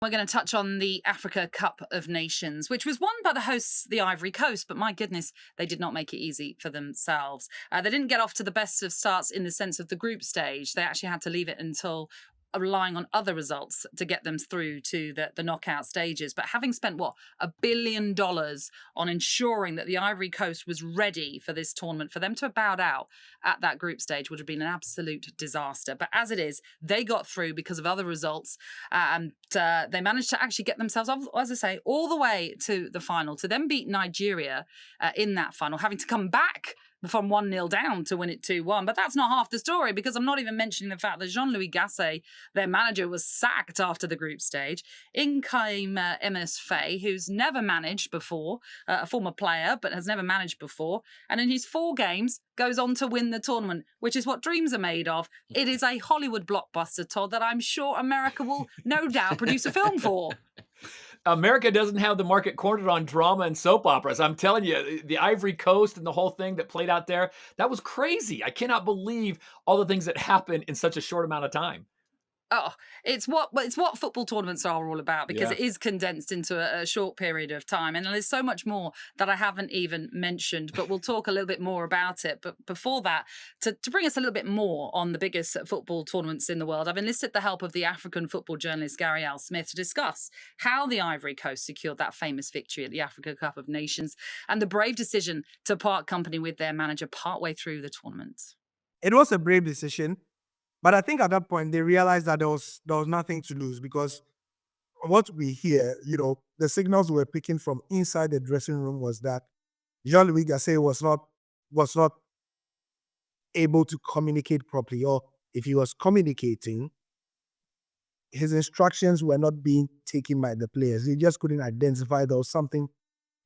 We're going to touch on the Africa Cup of Nations, which was won by the hosts, the Ivory Coast, but my goodness, they did not make it easy for themselves. They didn't get off to the best of starts in the sense of the group stage. They actually had to leave it until relying on other results to get them through to the knockout stages. But having spent, $1 billion on ensuring that the Ivory Coast was ready for this tournament, for them to have bowed out at that group stage would have been an absolute disaster. But as it is, they got through because of other results, and they managed to actually get themselves, as I say, all the way to the final, to then beat Nigeria in that final, having to come back from 1-0 down to win it 2-1. But that's not half the story, because I'm not even mentioning the fact that Jean-Louis Gasset, their manager, was sacked after the group stage. In came MS Faye, who's never managed before, a former player, but has never managed before. And in his 4 games, goes on to win the tournament, which is what dreams are made of. It is a Hollywood blockbuster, Todd, that I'm sure America will no doubt produce a film for. America doesn't have the market cornered on drama and soap operas. I'm telling you, the Ivory Coast and the whole thing that played out there, that was crazy. I cannot believe all the things that happened in such a short amount of time. Oh, it's what football tournaments are all about, because Yeah. it is condensed into a short period of time. And there's so much more that I haven't even mentioned, but we'll talk a little bit more about it. But before that, to bring us a little bit more on the biggest football tournaments in the world, I've enlisted the help of the African football journalist Gary Al Smith to discuss how the Ivory Coast secured that famous victory at the Africa Cup of Nations and the brave decision to part company with their manager partway through the tournament. It was a brave decision, but I think at that point they realized that there was nothing to lose, because what we hear, the signals we're picking from inside the dressing room was that Jean-Louis Gasset was not able to communicate properly, or if he was communicating, his instructions were not being taken by the players. He just couldn't identify there was something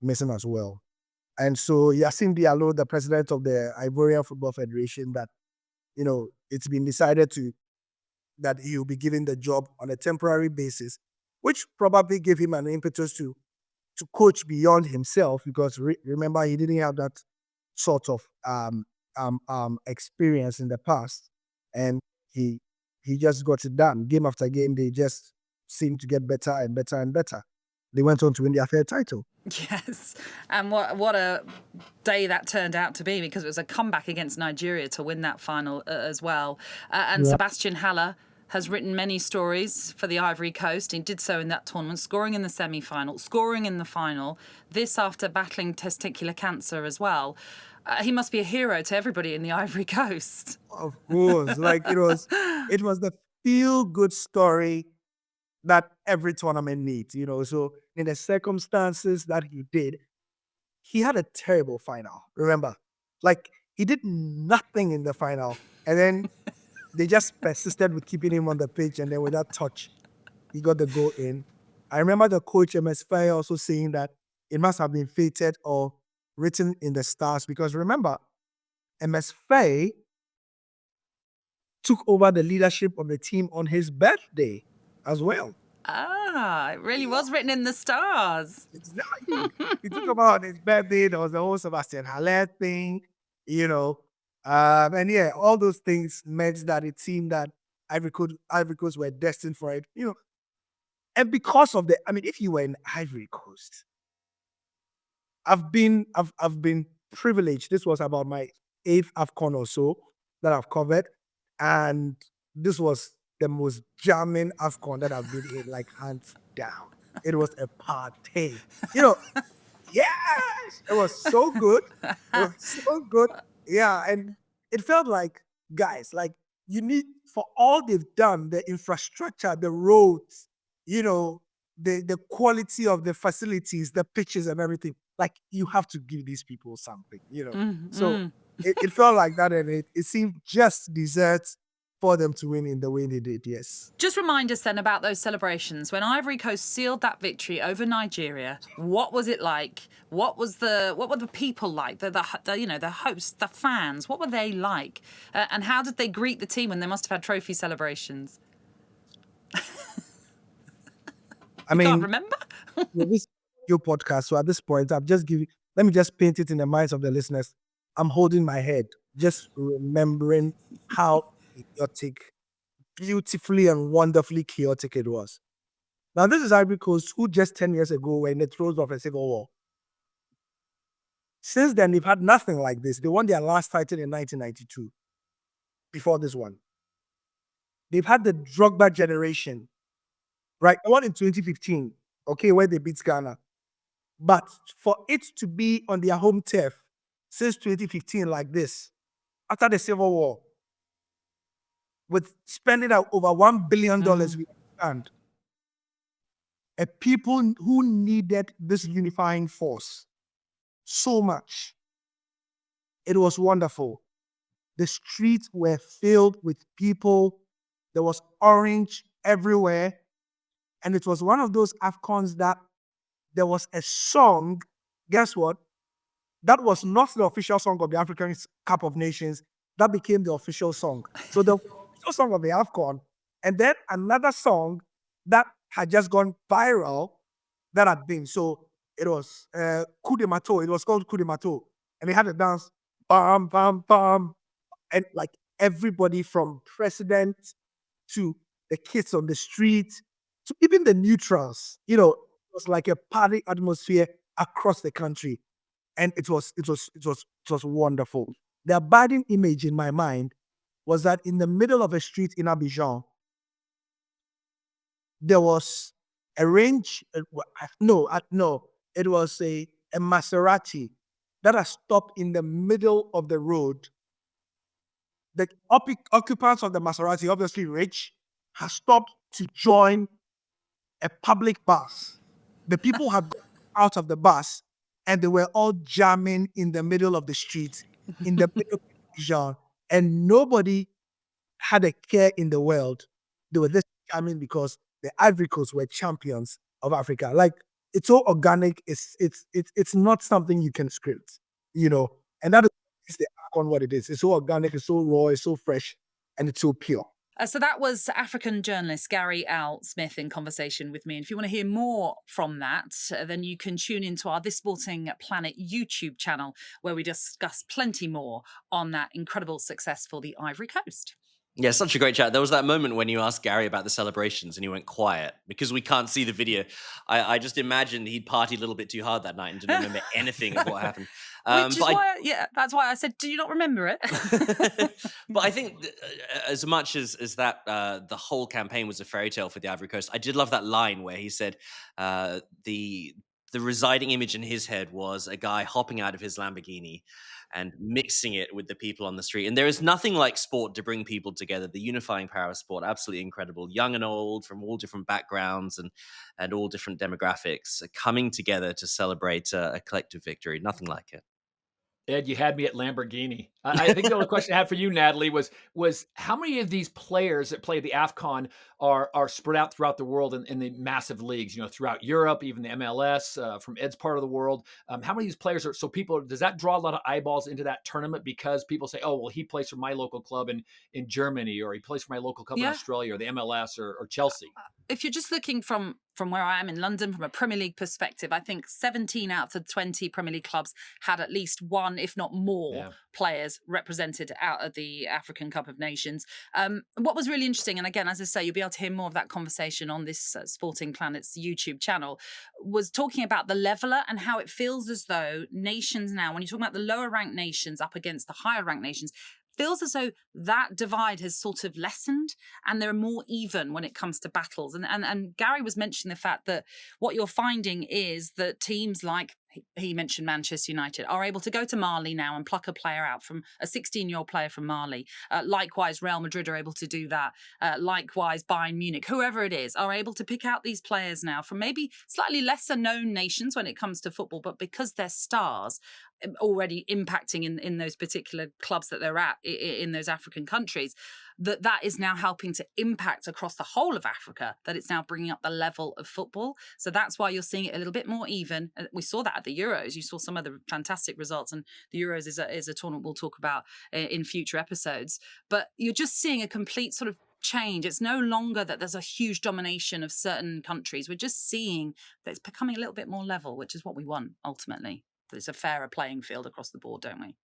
missing as well. And so Yacine Diallo, the president of the Ivorian Football Federation, that it's been decided that he will be given the job on a temporary basis, which probably gave him an impetus to coach beyond himself, because remember, he didn't have that sort of experience in the past, and he just got it done. Game after game, they just seemed to get better and better and better. They went on to win their third title. Yes, and what a day that turned out to be, because it was a comeback against Nigeria to win that final as well. And Sebastian Haller has written many stories for the Ivory Coast. He did so in that tournament, scoring in the semi-final, scoring in the final, this after battling testicular cancer as well. He must be a hero to everybody in the Ivory Coast. Of course, it was the feel-good story that every tournament needs, So in the circumstances that he did, he had a terrible final. Remember, he did nothing in the final, and then they just persisted with keeping him on the pitch, and then with that touch, he got the goal in. I remember the coach, MS Faye, also saying that it must have been fated or written in the stars, because remember, MS Faye took over the leadership of the team on his birthday as well. It really was written in the stars. Exactly. He took about his birthday. There was the whole Sebastian Haller thing, and all those things meant that it seemed that Ivory Coast were destined for it, And because of if you were in Ivory Coast, I've been privileged. This was about my 8th AFCON or so that I've covered, and this was the most JAMMIN AFCON that I've been in, hands down. It was a party. Yes! It was so good. It was so good. Yeah, and it felt like, guys, you need, for all they've done, the infrastructure, the roads, the quality of the facilities, the pitches and everything, you have to give these people something, So it felt like that, and it seemed just desserts for them to win in the way they did, yes. Just remind us then about those celebrations. When Ivory Coast sealed that victory over Nigeria, what was it like? What were the people like? The hosts, the fans, what were they like? And how did they greet the team when they must have had trophy celebrations? Can't remember? This is your podcast, so at this point, let me just paint it in the minds of the listeners. I'm holding my head, just remembering how chaotic, beautifully and wonderfully chaotic it was. Now, this is Ivory Coast, who just 10 years ago were in the throes of a civil war. Since then, they've had nothing like this. They won their last title in 1992, before this one. They've had the Drogba generation, right? The one in 2015, okay, where they beat Ghana. But for it to be on their home turf since 2015 like this, after the Civil War, with spending out over $1 billion, we understand, a people who needed this unifying force so much. It was wonderful. The streets were filled with people. There was orange everywhere. And it was one of those AFCONs that there was a song, guess what? That was not the official song of the African Cup of Nations. That became the official song. So the official song of the AFCON, and then another song that had just gone viral that had been. So it was Coup de Mato. It was called Coup de Mato. And they had a dance, bam, bam, bam. And like everybody from president to the kids on the street to even the neutrals, it was like a party atmosphere across the country. And it was wonderful. The abiding image in my mind was that in the middle of a street in Abidjan, there was a range. No, it was a Maserati that has stopped in the middle of the road. The occupants of the Maserati, obviously rich, has stopped to join a public bus. The people had got out of the bus and they were all jamming in the middle of the street, in the middle of Abidjan, and nobody had a care in the world. They were just jamming because the Ivory Coast were champions of Africa. Like, it's so organic. It's not something you can script, and that is the AFCON what it is. It's so organic, it's so raw, it's so fresh, and it's so pure. So that was African journalist Gary Al Smith in conversation with me. And if you want to hear more from that, then you can tune into our This Sporting Planet YouTube channel, where we discuss plenty more on that incredible success for the Ivory Coast. Yeah, such a great chat. There was that moment when you asked Gary about the celebrations and he went quiet because we can't see the video. I just imagined he'd partied a little bit too hard that night and didn't remember anything of what happened. Which is why, that's why I said, do you not remember it? But I think as much as that the whole campaign was a fairy tale for the Ivory Coast, I did love that line where he said the residing image in his head was a guy hopping out of his Lamborghini and mixing it with the people on the street. And there is nothing like sport to bring people together. The unifying power of sport, absolutely incredible. Young and old, from all different backgrounds and all different demographics, coming together to celebrate a collective victory. Nothing like it. Ed, you had me at Lamborghini. I think the only question I had for you, Natalie, was how many of these players that play the AFCON are spread out throughout the world in the massive leagues, throughout Europe, even the MLS, from Ed's part of the world. How many of these players so people, does that draw a lot of eyeballs into that tournament because people say, oh, well, he plays for my local club in Germany, or he plays for my local club in Australia, or the MLS or Chelsea? If you're just looking from where I am in London, from a Premier League perspective, I think 17 out of the 20 Premier League clubs had at least one, if not more, players represented out of the African Cup of Nations. What was really interesting, and again, as I say, you'll be able to hear more of that conversation on this Sporting Planet's YouTube channel, was talking about the leveller and how it feels as though nations now, when you talk about the lower ranked nations up against the higher ranked nations, feels as though that divide has sort of lessened and they're more even when it comes to battles. And Gary was mentioning the fact that what you're finding is that teams like, he mentioned Manchester United, are able to go to Mali now and pluck a player out, from a 16-year-old player from Mali. Likewise, Real Madrid are able to do that. Likewise, Bayern Munich, whoever it is, are able to pick out these players now from maybe slightly lesser known nations when it comes to football, but because they're stars already impacting in those particular clubs that they're at in those African countries, that is now helping to impact across the whole of Africa, that it's now bringing up the level of football. So that's why you're seeing it a little bit more even. We saw that at the Euros. You saw some of the fantastic results, and the Euros is a tournament we'll talk about in future episodes. But you're just seeing a complete sort of change. It's no longer that there's a huge domination of certain countries. We're just seeing that it's becoming a little bit more level, which is what we want ultimately. That it's a fairer playing field across the board, don't we?